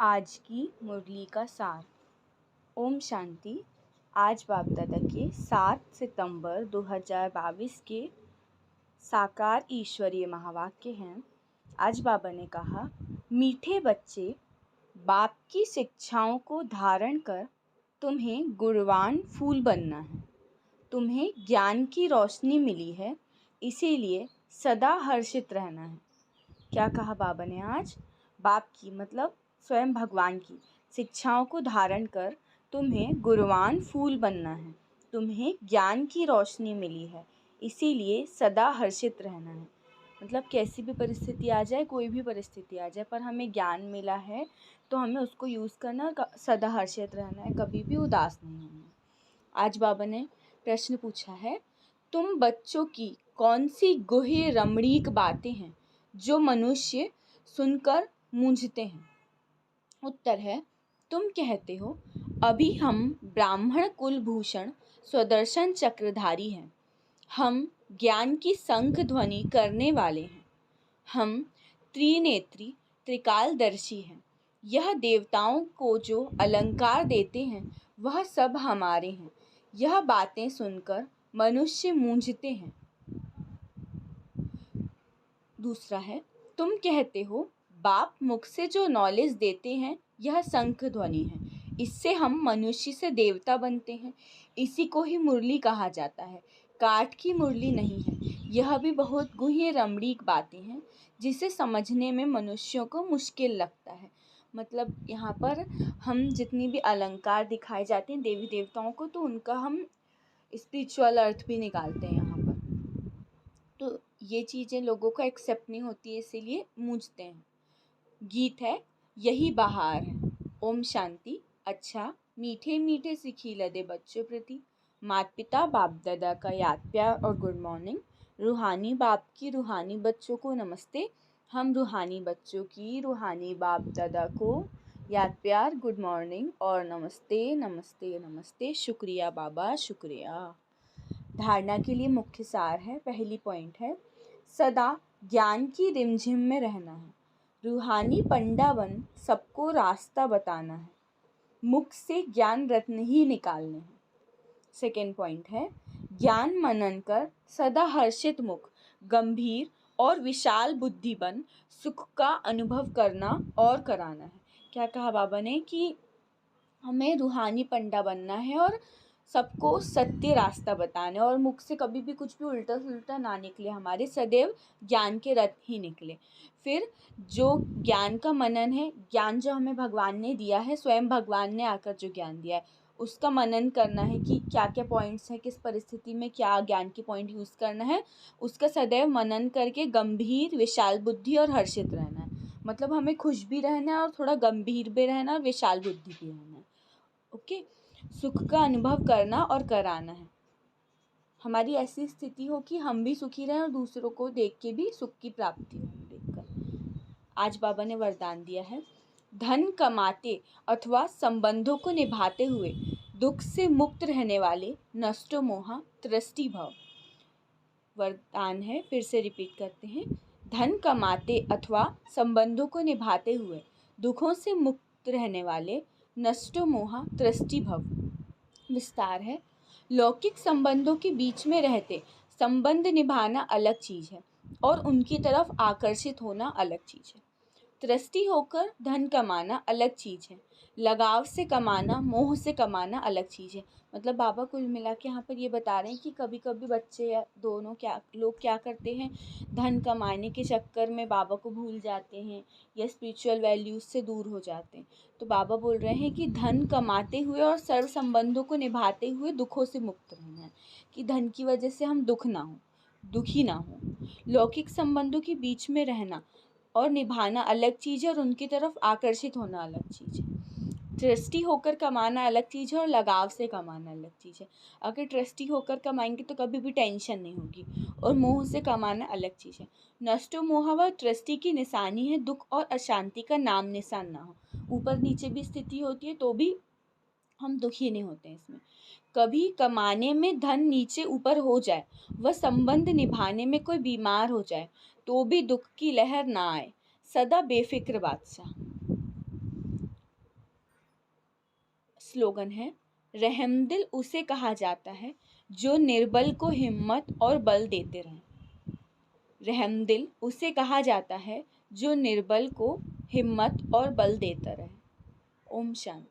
आज की मुरली का सार। ओम शांति। आज बाप दादा के 7 सितंबर 2022 के साकार ईश्वरीय महावाक्य हैं। आज बाबा ने कहा, मीठे बच्चे, बाप की शिक्षाओं को धारण कर तुम्हें गुणवान फूल बनना है। तुम्हें ज्ञान की रोशनी मिली है, इसीलिए सदा हर्षित रहना है। क्या कहा बाबा ने आज? बाप की मतलब स्वयं भगवान की शिक्षाओं को धारण कर तुम्हें गुणवान फूल बनना है। तुम्हें ज्ञान की रोशनी मिली है, इसीलिए सदा हर्षित रहना है। मतलब कैसी भी परिस्थिति आ जाए, कोई भी परिस्थिति आ जाए, पर हमें ज्ञान मिला है तो हमें उसको यूज़ करना, सदा हर्षित रहना है, कभी भी उदास नहीं होना। आज बाबा ने प्रश्न पूछा है, तुम बच्चों की कौन सी गुह्य रमणीक बातें हैं जो मनुष्य सुनकर मूंझते हैं? उत्तर है, तुम कहते हो, अभी हम ब्राह्मण कुलभूषण स्वदर्शन चक्रधारी हैं। हम ज्ञान की शंख ध्वनि करने वाले हैं। हम त्रिनेत्री त्रिकालदर्शी हैं। यह देवताओं को जो अलंकार देते हैं वह सब हमारे हैं। यह बातें सुनकर मनुष्य मूंझते हैं। दूसरा है, तुम कहते हो, बाप मुख से जो नॉलेज देते हैं यह शंख ध्वनि है। इससे हम मनुष्य से देवता बनते हैं। इसी को ही मुरली कहा जाता है, काठ की मुरली नहीं है। यह भी बहुत गुह्य रमणीक बातें हैं जिसे समझने में मनुष्यों को मुश्किल लगता है। मतलब यहाँ पर हम जितनी भी अलंकार दिखाए जाते हैं देवी देवताओं को, तो उनका हम स्पिरिचुअल अर्थ भी निकालते हैं यहाँ पर। तो ये चीज़ें लोगों को एक्सेप्ट नहीं होती है, इसीलिए मूंझते हैं। गीत है, यही बहार है। ओम शांति। अच्छा, मीठे मीठे सिखी लदे बच्चों प्रति माता पिता बाप दादा का याद प्यार और गुड मॉर्निंग। रूहानी बाप की रूहानी बच्चों को नमस्ते। हम रूहानी बच्चों की रूहानी बाप दादा को याद प्यार, गुड मॉर्निंग और नमस्ते नमस्ते नमस्ते। शुक्रिया बाबा, शुक्रिया। धारणा के लिए मुख्य सार है। पहली पॉइंट है, सदा ज्ञान की रिमझिम में रहना है। रूहानी पंडा बन सबको रास्ता बताना है। मुख से ज्ञान रत्न ही निकालने हैं। सेकेंड पॉइंट है, ज्ञान मनन कर सदा हर्षित मुख, गंभीर और विशाल बुद्धि बन सुख का अनुभव करना और कराना है। क्या कहा बाबा ने कि हमें रूहानी पंडा बनना है और सबको सत्य रास्ता बताना है, और मुख से कभी भी कुछ भी उल्टा सुल्टा ना निकले, हमारे सदैव ज्ञान के रथ ही निकले। फिर जो ज्ञान का मनन है, ज्ञान जो हमें भगवान ने दिया है, स्वयं भगवान ने आकर जो ज्ञान दिया है, उसका मनन करना है कि क्या क्या पॉइंट्स हैं, किस परिस्थिति में क्या ज्ञान के पॉइंट यूज़ करना है, उसका सदैव मनन करके गंभीर, विशाल बुद्धि और हर्षित रहना है। मतलब हमें खुश भी रहना है और थोड़ा गंभीर भी रहना और विशाल बुद्धि भी रहना है। ओके, सुख का अनुभव करना और कराना है। हमारी ऐसी स्थिति हो कि हम भी सुखी रहें और दूसरों को देख के भी सुख की प्राप्ति हो देखकर। आज बाबा ने वरदान दिया है, धन कमाते अथवा संबंधों को निभाते हुए दुख से मुक्त रहने वाले नष्टो मोहा त्रस्ती भव। वरदान है, फिर से रिपीट करते हैं, धन कमाते अथवा संबंधों को निभाते हुए दुखों से मुक्त रहने वाले नष्टो मोहा त्रस्ती भव। विस्तार है, लौकिक संबंधों के बीच में रहते संबंध निभाना अलग चीज़ है और उनकी तरफ आकर्षित होना अलग चीज़ है। त्रस्ती होकर धन कमाना अलग चीज़ है। लगाव से कमाना, मोह से कमाना अलग चीज़ है। मतलब बाबा कुल मिला के यहाँ पर ये बता रहे हैं कि कभी कभी बच्चे या दोनों लोग क्या करते हैं, धन कमाने के चक्कर में बाबा को भूल जाते हैं या स्पिरिचुअल वैल्यूज़ से दूर हो जाते हैं। तो बाबा बोल रहे हैं कि धन कमाते हुए और सर्व संबंधों को निभाते हुए दुखों से मुक्त रहना है, कि धन की वजह से हम दुखी ना हो। लौकिक संबंधों के बीच में रहना और निभाना अलग चीज़ है और उनकी तरफ आकर्षित होना अलग चीज़ है। ट्रस्टी होकर कमाना अलग चीज़ है और लगाव से कमाना अलग चीज़ है। अगर ट्रस्टी होकर कमाएंगे तो कभी भी टेंशन नहीं होगी, और मोह से कमाना अलग चीज़ है। नष्टो मोह व ट्रस्टी की निशानी है दुख और अशांति का नाम निशान ना हो। ऊपर नीचे भी स्थिति होती है तो भी हम दुखी नहीं होते हैं इसमें। कभी कमाने में धन नीचे ऊपर हो जाए, वह संबंध निभाने में कोई बीमार हो जाए तो भी दुख की लहर ना आए। सदा बेफिक्र बादशाह। स्लोगन है, रहमदिल उसे कहा जाता है जो निर्बल को हिम्मत और बल देते रहें। रहमदिल उसे कहा जाता है जो निर्बल को हिम्मत और बल देता रहे। ओम शांति।